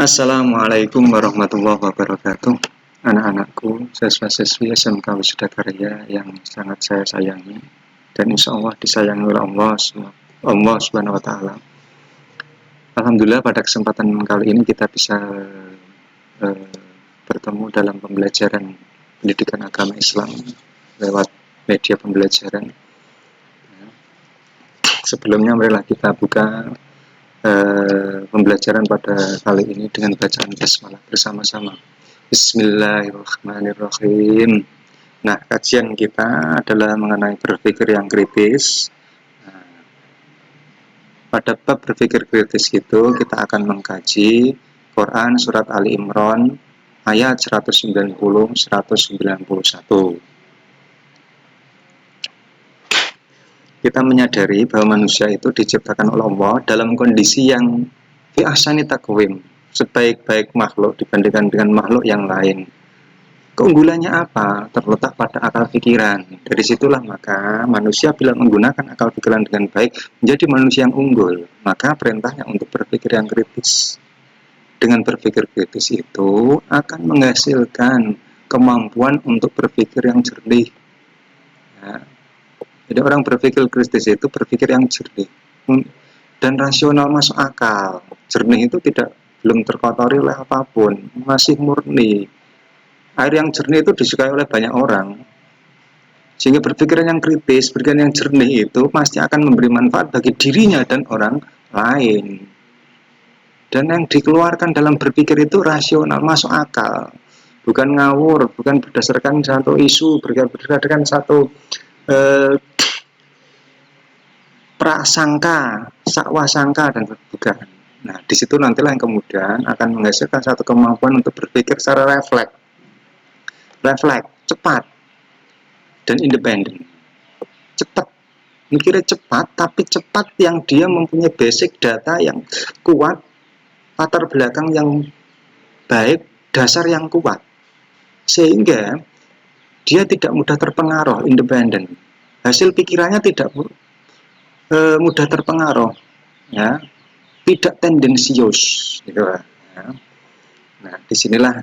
Assalamualaikum warahmatullahi wabarakatuh. Anak-anakku, siswa-siswi SMK Wisuda Karya yang sangat saya sayangi dan insya Allah disayangi oleh Allah Subhanahu wa Ta'ala. Alhamdulillah pada kesempatan kali ini kita bisa bertemu dalam pembelajaran pendidikan agama Islam lewat media pembelajaran. Sebelumnya marilah kita buka pembelajaran pada kali ini dengan bacaan basmalah bersama-sama. Bismillahirrahmanirrahim. Nah, kajian kita adalah mengenai berpikir yang kritis. Pada bab berpikir kritis itu kita akan mengkaji Quran surat Ali Imran ayat 190-191. Kita menyadari bahwa manusia itu diciptakan oleh Allah dalam kondisi yang fi ahsani taqwim, sebaik-baik makhluk dibandingkan dengan makhluk yang lain. Keunggulannya apa? Terletak pada akal pikiran. Dari situlah maka manusia bila menggunakan akal pikiran dengan baik menjadi manusia yang unggul. Maka perintahnya untuk berpikir yang kritis. Dengan berpikir kritis itu akan menghasilkan kemampuan untuk berpikir yang jernih. Ya. Jadi orang berpikir kritis itu berpikir yang jernih dan rasional, masuk akal. Jernih itu belum terkotori oleh apapun, masih murni. Air yang jernih itu disukai oleh banyak orang. Sehingga berpikiran yang kritis, berpikiran yang jernih itu pasti akan memberi manfaat bagi dirinya dan orang lain. Dan yang dikeluarkan dalam berpikir itu rasional, masuk akal. Bukan ngawur, bukan berdasarkan satu isu, berdasarkan satu prasangka, sakwasangka, dan bukan. Nah, di situ nantilah yang kemudian akan menghasilkan satu kemampuan untuk berpikir secara refleks, cepat, dan independen. Cepat, mikirnya cepat, tapi cepat yang dia mempunyai basic data yang kuat, latar belakang yang baik, dasar yang kuat, sehingga dia tidak mudah terpengaruh, independen. Hasil pikirannya tidak mudah terpengaruh, ya, tidak tendensius, gitu ya. Nah, disinilah.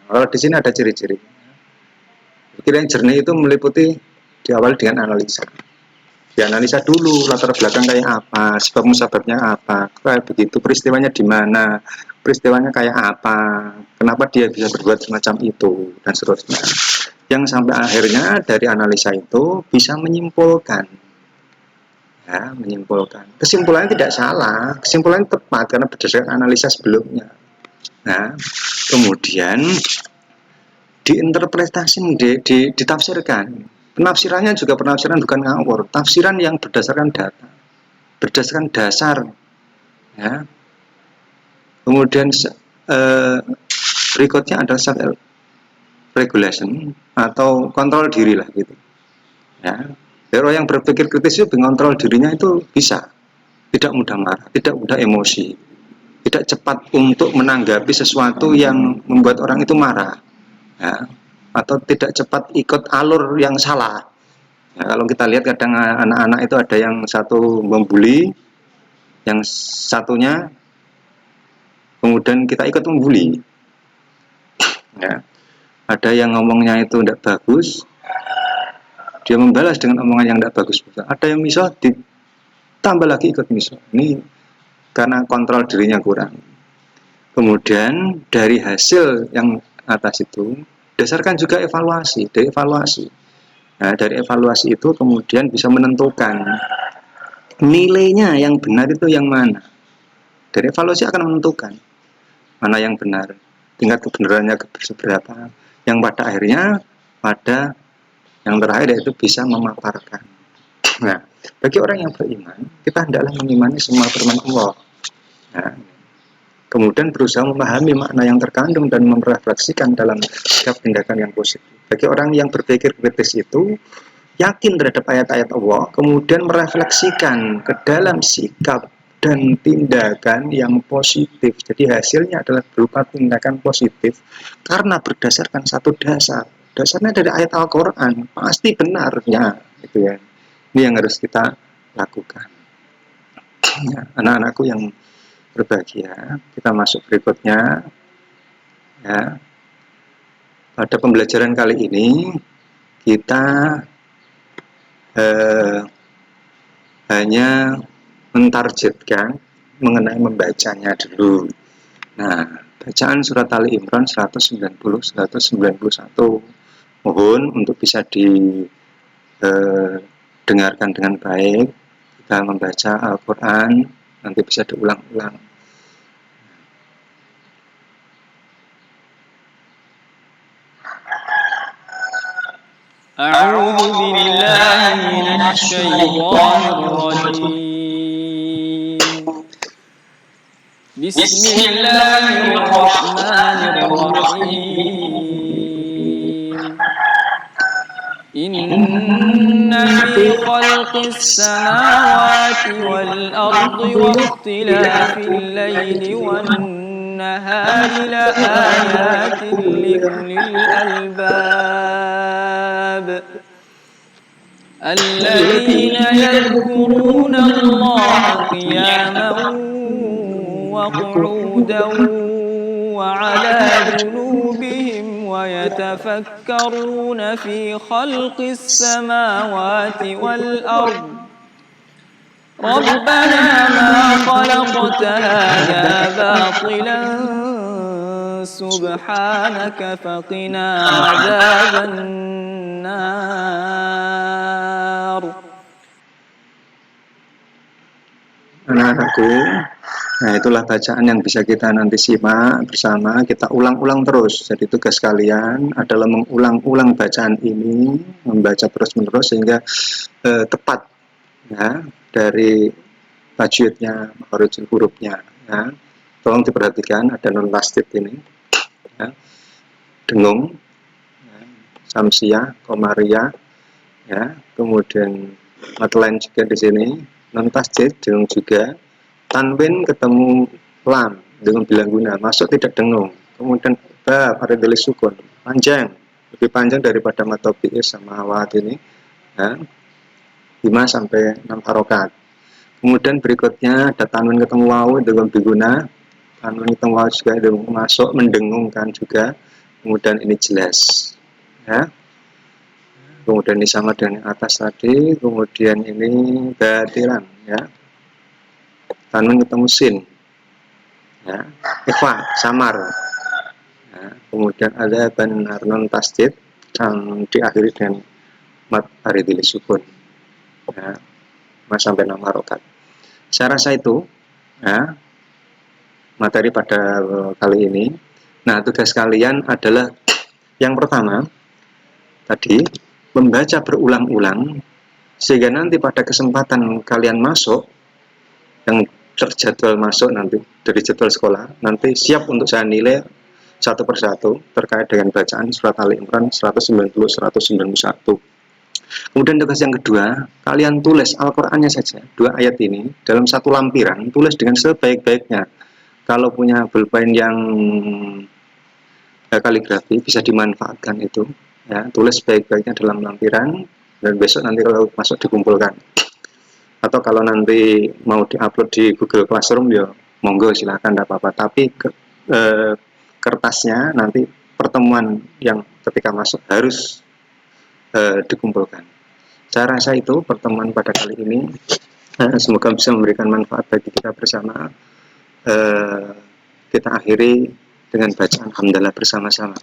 Kalau di sini ada ciri-ciri. Pikiran yang jernih itu meliputi diawali dengan analisa. Dianalisa dulu latar belakang kayak apa, sebab-musababnya apa, kayak begitu, peristiwanya di mana, peristiwanya kayak apa, kenapa dia bisa berbuat semacam itu, dan seterusnya. Yang sampai akhirnya dari analisa itu bisa menyimpulkan. Ya, menyimpulkan. Kesimpulannya tidak salah, kesimpulannya tepat karena berdasarkan analisa sebelumnya. Nah, kemudian diinterpretasi, ditafsirkan. Penafsirannya juga penafsiran bukan ngawur, tafsiran yang berdasarkan data, berdasarkan dasar. Ya. Kemudian berikutnya ada self regulation atau kontrol diri lah gitu. Ya. Orang yang berpikir kritis itu mengontrol dirinya itu bisa, tidak mudah marah, tidak mudah emosi, tidak cepat untuk menanggapi sesuatu yang membuat orang itu marah, ya, atau tidak cepat ikut alur yang salah. Ya, kalau kita lihat kadang anak-anak itu ada yang satu membuli, yang satunya kemudian kita ikut membuli. Ya, ada yang ngomongnya itu tidak bagus, dia membalas dengan omongan yang tidak bagus. Ada yang miso, ditambah lagi ikut miso. Ini karena kontrol dirinya kurang. Kemudian dari hasil yang atas itu dasarkan juga evaluasi, dari evaluasi. Nah, dari evaluasi itu kemudian bisa menentukan nilainya yang benar itu yang mana. Dari evaluasi akan menentukan mana yang benar, tingkat kebenarannya seberapa. Yang pada akhirnya pada yang terakhir yaitu bisa memaparkan. Nah, bagi orang yang beriman, kita hendaklah mengimani semua firman Allah. Nah, kemudian berusaha memahami makna yang terkandung dan merefleksikan dalam sikap tindakan yang positif. Bagi orang yang berpikir kritis itu yakin terhadap ayat-ayat Allah, kemudian merefleksikan ke dalam sikap dan tindakan yang positif. Jadi hasilnya adalah berupa tindakan positif karena berdasarkan satu dasar. Dasarnya dari ayat Al-Quran, pasti benarnya, gitu ya. Ini yang harus kita lakukan. Ya, anak-anakku yang berbahagia. Kita masuk berikutnya. Ya. Pada pembelajaran kali ini kita hanya mentargetkan mengenai membacanya dulu. Nah, bacaan surat Ali Imran 190-191 mohon untuk bisa didengarkan dengan baik. Kita membaca Al-Quran nanti bisa diulang-ulang. أعوذ بالله من الشيطان الرجيم بسم الله الرحمن الرحيم إن في خلق السماوات والأرض واختلاف الليل والنهار لآيات لأولي الألباب الذين يذكرون الله قياما وقعودا وعلى جنوبهم ويتفكرون في خلق السماوات والأرض ربنا ما خلقت هذا باطلا سبحانك فقنا عذاب النار. Anak-anakku, nah itulah bacaan yang bisa kita nanti simak bersama, kita ulang-ulang terus. Jadi tugas kalian adalah mengulang-ulang bacaan ini, membaca terus-menerus sehingga tepat ya dari tajwidnya, makharijul hurufnya. Ya. Tolong diperhatikan ada non tasdid ini, ya. Dengung, ya. Samsiah, Komariah, ya. Kemudian matlain juga di sini. Non tasdid dengung juga, tanwin ketemu lam dengan bilang guna masuk tidak dengung, kemudian ba pada tulis sukun panjang, lebih panjang daripada matobi'is sama awat ini ya, 5 sampai 6 harokat. Kemudian berikutnya ada tanwin ketemu wawu dengan biguna, tanwin ketemu wawu juga dengan masuk mendengungkan juga, kemudian ini jelas ya. Kemudian ini sama dengan yang atas tadi, kemudian ini batiran ya, tanwin ketemu sin ya, ikhfa samar ya. Kemudian ada benar non tasdid yang diakhiri dengan mat haridil sukun ya, 5 sampai 6 harokat. Saya rasa itu ya materi pada kali ini. Nah, tugas kalian adalah yang pertama tadi membaca berulang-ulang sehingga nanti pada kesempatan kalian masuk yang terjadwal masuk nanti dari jadwal sekolah nanti siap untuk saya nilai satu persatu terkait dengan bacaan surat Ali Imran 190-191. Kemudian tugas yang kedua, kalian tulis Al-Qur'annya saja, 2 ayat ini dalam satu lampiran, tulis dengan sebaik-baiknya. Kalau punya pulpen yang kaligrafi bisa dimanfaatkan itu ya, tulis baik-baiknya dalam lampiran dan besok nanti kalau masuk dikumpulkan, atau kalau nanti mau diupload di Google Classroom ya monggo silahkan, tidak apa-apa, tapi kertasnya nanti pertemuan yang ketika masuk harus dikumpulkan. Saya rasa itu pertemuan pada kali ini, semoga bisa memberikan manfaat bagi kita bersama. Kita akhiri dengan bacaan hamdalah bersama-sama.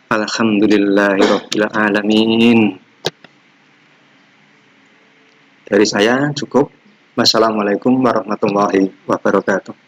Alhamdulillahirabbil alamin. Dari saya cukup. Wassalamualaikum warahmatullahi wabarakatuh.